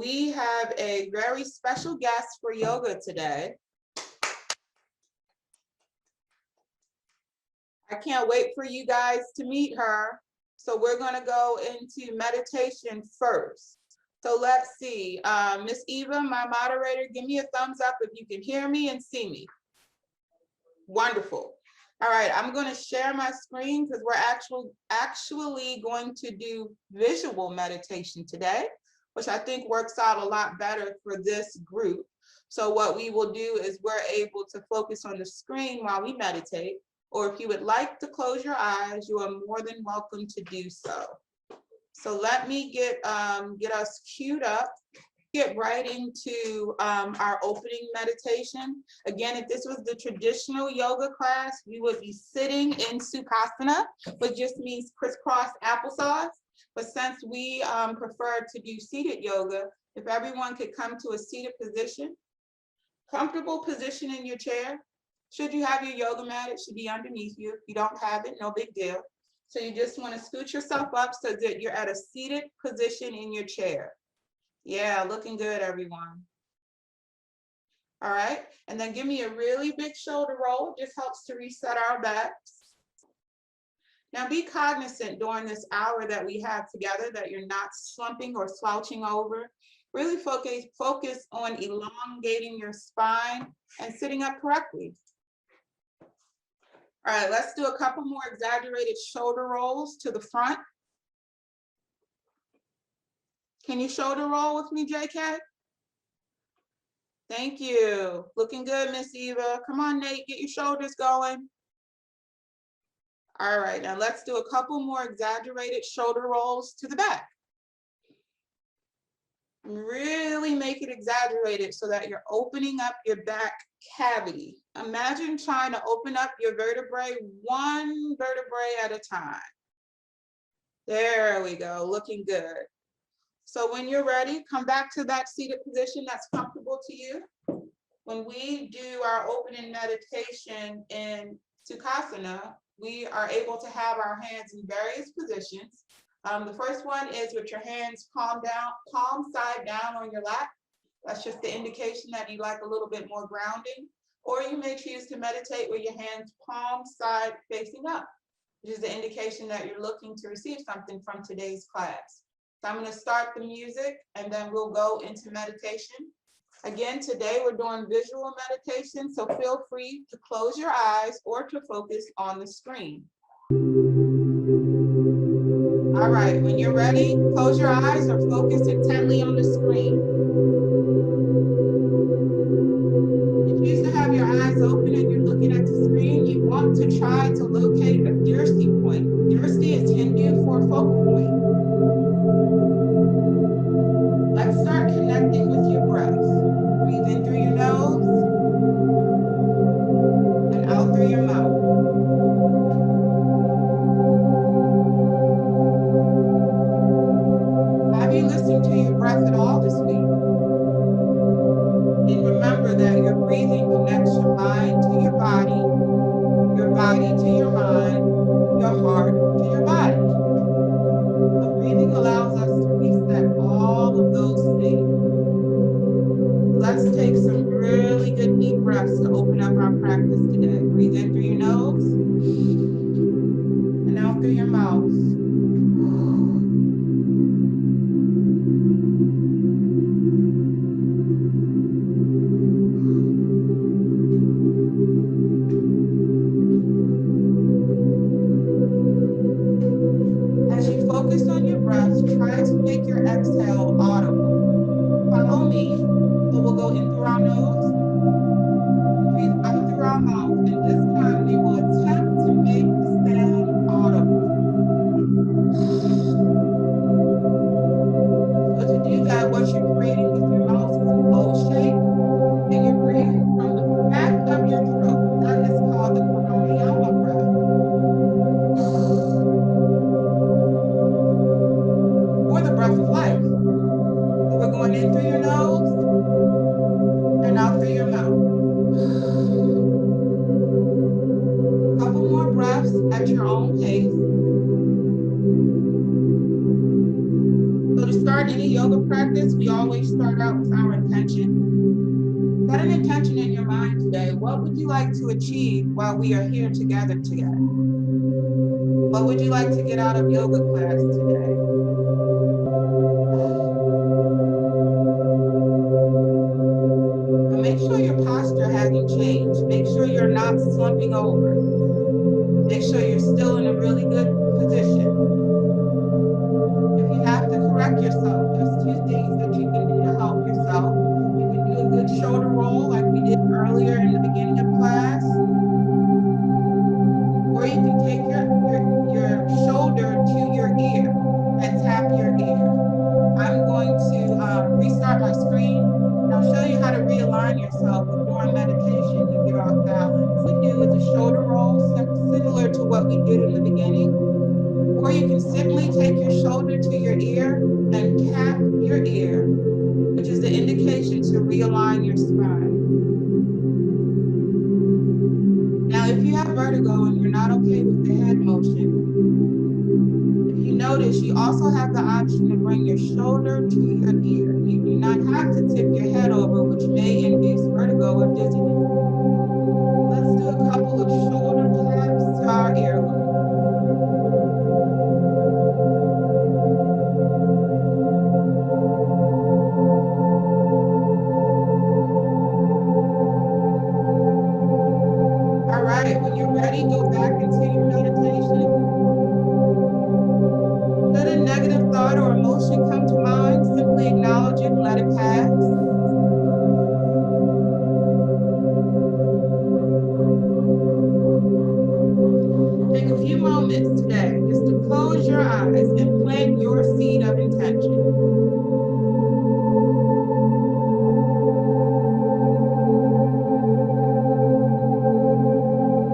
we have a very special guest for yoga today. I can't wait for you guys to meet her. So we're going to go into meditation first. So let's see, Miss Eva, my moderator, give me a thumbs up if you can hear me and see me. Wonderful. All right, I'm going to share my screen because we're actually going to do visual meditation today, which I think works out a lot better for this group. So what we will do is we're able to focus on the screen while we meditate, or if you would like to close your eyes, you are more than welcome to do so. So let me get us queued up, get right into our opening meditation. Again, if this was the traditional yoga class, we would be sitting in Sukhasana, which just means crisscross applesauce. But since we prefer to do seated yoga, if everyone could come to a seated position, comfortable position in your chair. Should you have your yoga mat, it should be underneath you. If you don't have it, no big deal. So you just want to scoot yourself up so that you're at a seated position in your chair. Yeah, looking good, everyone. All right, and then give me a really big shoulder roll. It just helps to reset our backs. Now be cognizant during this hour that we have together that you're not slumping or slouching over. Really focus on elongating your spine and sitting up correctly. All right, let's do a couple more exaggerated shoulder rolls to the front. Can you shoulder roll with me, JK? Thank you. Looking good, Miss Eva. Come on, Nate, get your shoulders going. All right, now let's do a couple more exaggerated shoulder rolls to the back. Really make it exaggerated so that you're opening up your back cavity. Imagine trying to open up your vertebrae, one vertebrae at a time. There we go, looking good. So when you're ready, come back to that seated position that's comfortable to you. When we do our opening meditation in Sukhasana, we are able to have our hands in various positions. The first one is with your hands palm side down on your lap. That's just the indication that you like a little bit more grounding. Or you may choose to meditate with your hands palm side facing up, which is the indication that you're looking to receive something from today's class. So I'm going to start the music and then we'll go into meditation. Again, today we're doing visual meditation, so feel free to close your eyes or to focus on the screen. All right, when you're ready, close your eyes or focus intently on the screen. If you choose to have your eyes open and you're looking at the screen, you want to try to locate a Dirsti point. Dirsti is Hindu for focal point. Let's start connecting with your breath. Breathe in through your nose and out through your mouth. Have you listened to your breath at all this week? And remember that your breathing connects your mind to your body to your mind, your heart to your body. So breathing allows us to reset all of those things. Let's take some really good deep breaths to open up our practice today. Breathe in through your nose and out through your mouth. As you focus on your breath, try to make your exhale audible. Follow me. So we'll go in through our nose, breathe out through our mouth, and this time we will attempt to make the sound audible. So to do that, what you're creating with your mouth is an O shape, and you're breathing from the back of your throat. That is called the pranayama breath. Or the breath of life. So we're going in through your nose and out through your mouth. Couple more breaths at your own pace. So to start start any yoga practice, we always start out with our intention. Set an intention in your mind today. What would you like to achieve while we are here together today? What would you like to get out of yoga class today? And make sure your posture hasn't changed. Make sure you're not slumping over. Make sure you're still in a really good position. If you have to correct yourself, there's two things that you can do to help yourself. You can do a good shoulder roll like we did earlier in the beginning of class. Or you can take your shoulder to your ear and tap your ear. I'm going to restart my screen. And I'll show you how to realign yourself if during meditation you get off balance. What we do is a shoulder roll, similar to what we did in the beginning. Or you can simply take your shoulder to your ear and tap your ear, which is the indication to realign your spine. Now, if you have vertigo and you're not okay with the head motion, if you notice, you also have the option to bring your shoulder to your ear. You do not have to tip your head over, which may induce vertigo or dizziness. Let's do a couple of shoulder taps to our earlobe. All right, when you're ready, go back into your meditation. Should a negative thought or emotion come to mind, simply acknowledge it and let it pass. Take a few moments today just to close your eyes and plant your seed of intention.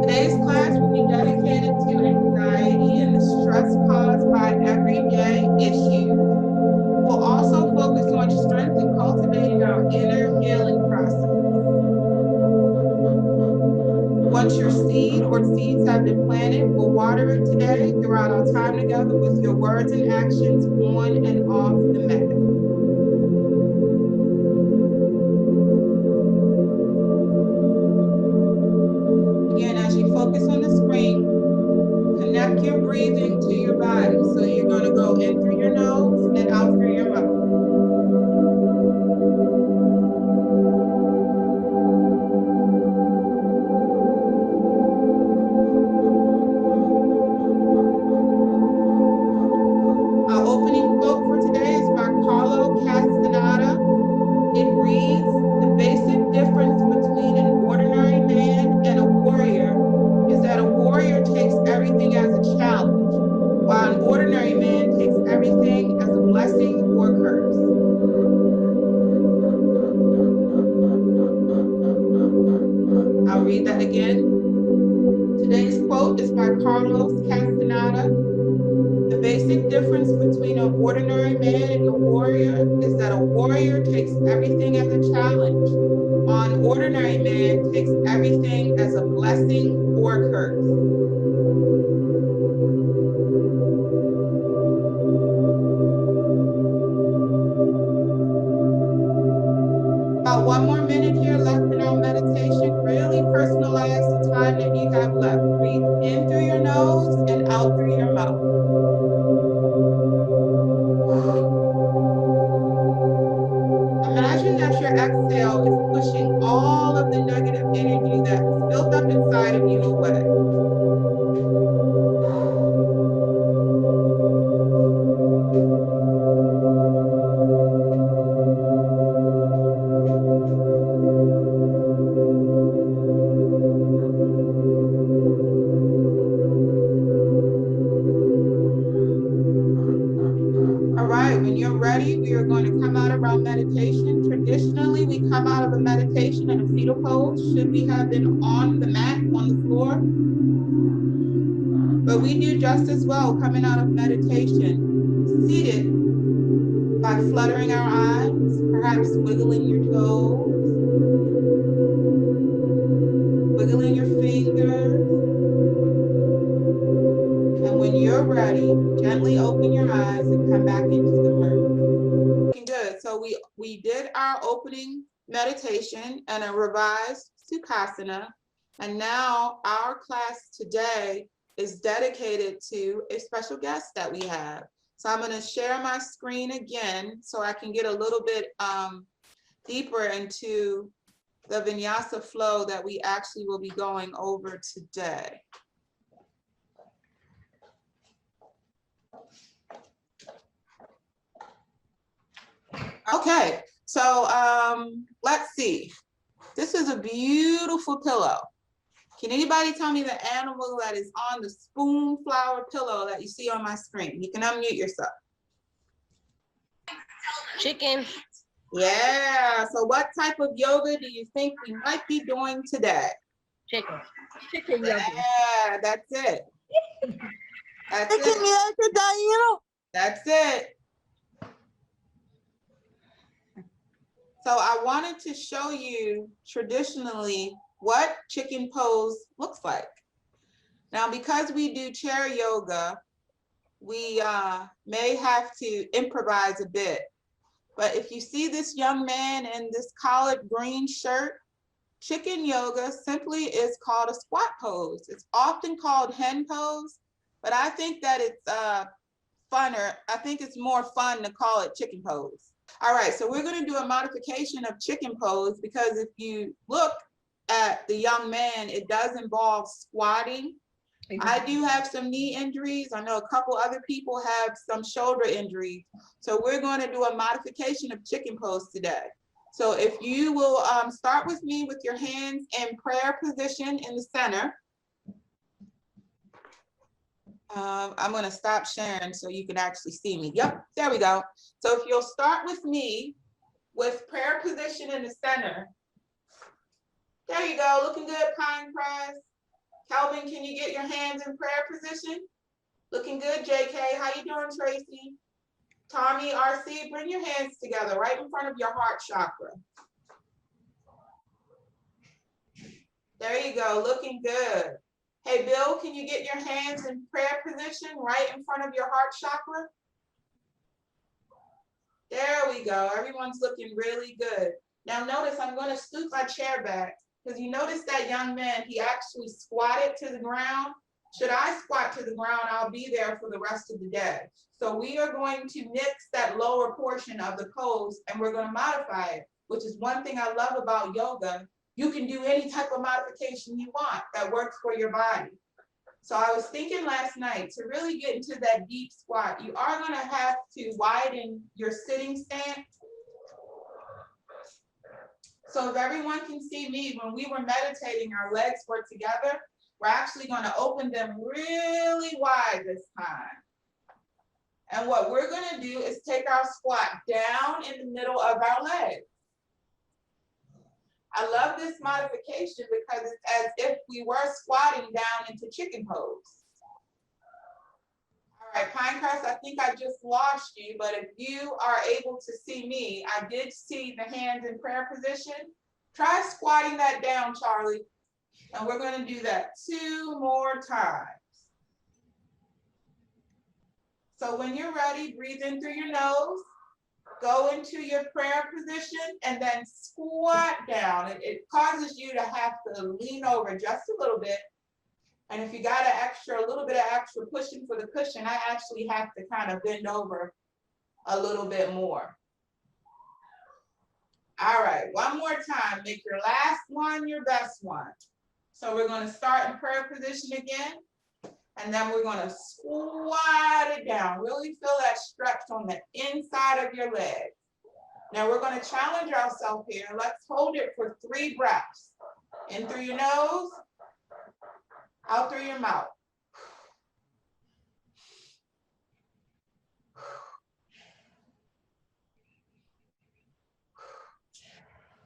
Today's class will be dedicated to anxiety and the stress caused by everyday issues. We'll also focus on strength and cultivating our inner healing process. Once your seed or seeds have been planted, we'll water it today throughout our time together with your words and actions on and off the mat. Again, as you focus on the screen, connect your breathing to your body. So you're going to go in through your nose and out through your mouth. Our opening quote for today is by It reads, "The basic difference between an ordinary man and a warrior is that a warrior takes everything as a challenge, while an ordinary man takes everything as a blessing or curse." I'll read that again. Today's quote is by Carlos Castaneda. "The basic difference between an ordinary man and a warrior is that a warrior takes everything as a challenge, while an ordinary man takes everything as a blessing or curse." About 1 more minute here left in our meditation. Really personalize the time that you have left. Breathe in through your nose and out through your mouth. Imagine that your exhale is pushing all of the negative energy that was built up inside of you away. All right, when you're ready, we are going to come out of our meditation. Traditionally, we come out of a meditation in a fetal pose. Should we have been on the mat, on the floor? But we do just as well coming out of meditation, seated, by fluttering our eyes, perhaps wiggling your toes, wiggling your fingers. And when you're ready, gently open your eyes and come back into the room. So we did our opening meditation and a revised Sukhasana. And now our class today is dedicated to a special guest that we have. So I'm going to share my screen again so I can get a little bit deeper into the vinyasa flow that we actually will be going over today. Okay, so let's see. This is a beautiful pillow. Can anybody tell me the animal that is on the spoon flower pillow that you see on my screen? You can unmute yourself. Chicken. Yeah, so what type of yoga do you think we might be doing today? Chicken. Chicken yoga. Yeah, that's it. That's it. That's it. So I wanted to show you traditionally what chicken pose looks like. Now, because we do chair yoga, we may have to improvise a bit. But if you see this young man in this collard green shirt, chicken yoga simply is called a squat pose. It's often called hen pose, but I think that it's funner. I think it's more fun to call it chicken pose. All right, so we're going to do a modification of chicken pose because if you look at the young man, it does involve squatting. I do have some knee injuries. I know a couple other people have some shoulder injuries. So we're going to do a modification of chicken pose today. So if you will start with me with your hands in prayer position in the center. I'm going to stop sharing so you can actually see me. Yep, there we go. So if you'll start with me with prayer position in the center. There you go, looking good, pine press. Calvin, can you get your hands in prayer position? Looking good, JK. How you doing, Tracy? Tommy, RC, bring your hands together right in front of your heart chakra. There you go, looking good. Hey, Bill, can you get your hands in prayer position right in front of your heart chakra? There we go. Everyone's looking really good. Now notice I'm going to scoot my chair back because you notice that young man, he actually squatted to the ground. Should I squat to the ground, I'll be there for the rest of the day. So we are going to mix that lower portion of the pose and we're going to modify it, which is one thing I love about yoga. You can do any type of modification you want that works for your body. So I was thinking last night to really get into that deep squat, you are going to have to widen your sitting stance. So if everyone can see me, when we were meditating, our legs were together. We're actually going to open them really wide this time. And what we're going to do is take our squat down in the middle of our legs. I love this modification because it's as if we were squatting down into chicken pose. All right, Pinecrest, I think I just lost you, but if you are able to see me, I did see the hands in prayer position. Try squatting that down, Charlie. And we're going to do that 2 more times. So when you're ready, breathe in through your nose. Go into your prayer position and then squat down. It causes you to have to lean over just a little bit. And if you got a little bit of extra pushing for the cushion, I actually have to kind of bend over a little bit more. All right, one more time. Make your last one your best one. So we're going to start in prayer position again. And then we're going to squat it down. Really feel that stretch on the inside of your leg. Now we're going to challenge ourselves here. Let's hold it for 3 breaths. In through your nose, out through your mouth.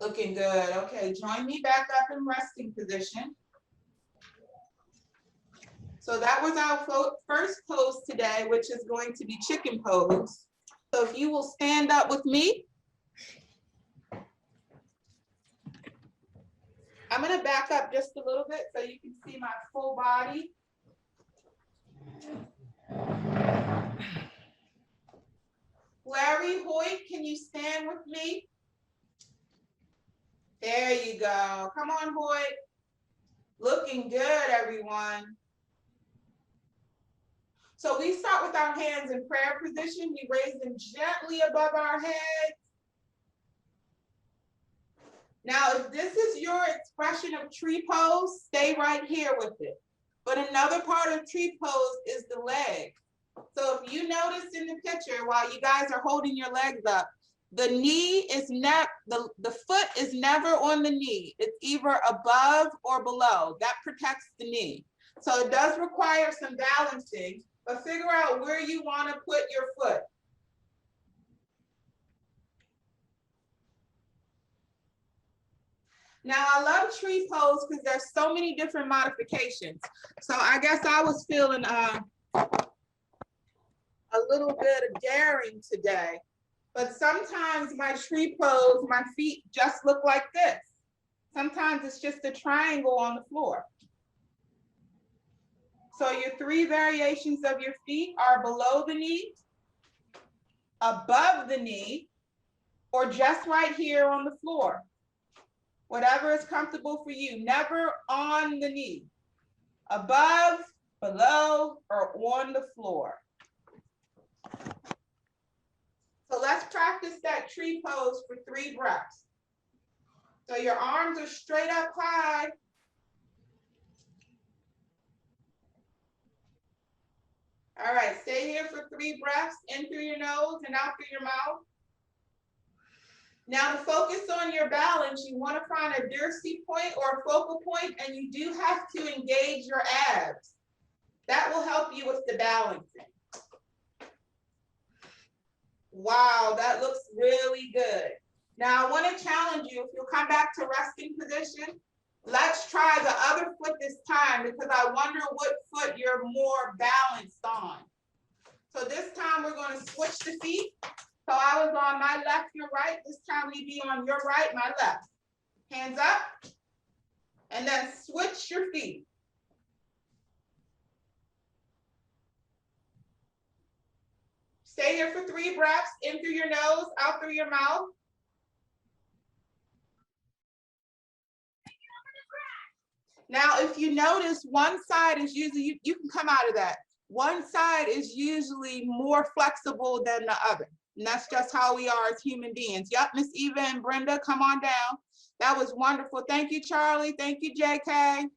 Looking good. Okay, join me back up in resting position. So that was our first pose today, which is going to be chicken pose. So if you will stand up with me. I'm going to back up just a little bit so you can see my full body. Larry Hoyt, can you stand with me? There you go. Come on, Hoyt. Looking good, everyone. So we start with our hands in prayer position. We raise them gently above our heads. Now, if this is your expression of tree pose, stay right here with it. But another part of tree pose is the leg. So if you notice in the picture, while you guys are holding your legs up, the knee is not, the foot is never on the knee. It's either above or below. That protects the knee. So it does require some balancing, but figure out where you want to put your foot. Now, I love tree pose because there's so many different modifications. So I guess I was feeling a little bit of daring today. But sometimes my tree pose, my feet just look like this. Sometimes it's just a triangle on the floor. So your 3 variations of your feet are below the knee, above the knee, or just right here on the floor. Whatever is comfortable for you, never on the knee. Above, below, or on the floor. So let's practice that tree pose for 3 breaths. So your arms are straight up high. All right, stay here for 3 breaths, in through your nose and out through your mouth. Now to focus on your balance, you want to find a Dircy point or a focal point, and you do have to engage your abs. That will help you with the balancing. Wow, that looks really good. Now I want to challenge you, if you'll come back to resting position, let's try the other foot this time, because I wonder what foot you're more balanced on. So this time we're going to switch the feet. So I was on my left, your right. This time we be on your right, my left. Hands up. And then switch your feet. Stay here for 3 breaths, in through your nose, out through your mouth. Now, if you notice, one side is usually, you can come out of that. One side is usually more flexible than the other. And that's just how we are as human beings. Yep, Miss Eva and Brenda, come on down. That was wonderful. Thank you, Charlie. Thank you, JK.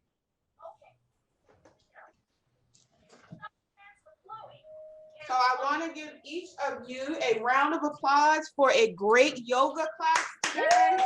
So I want to give each of you a round of applause for a great yoga class today.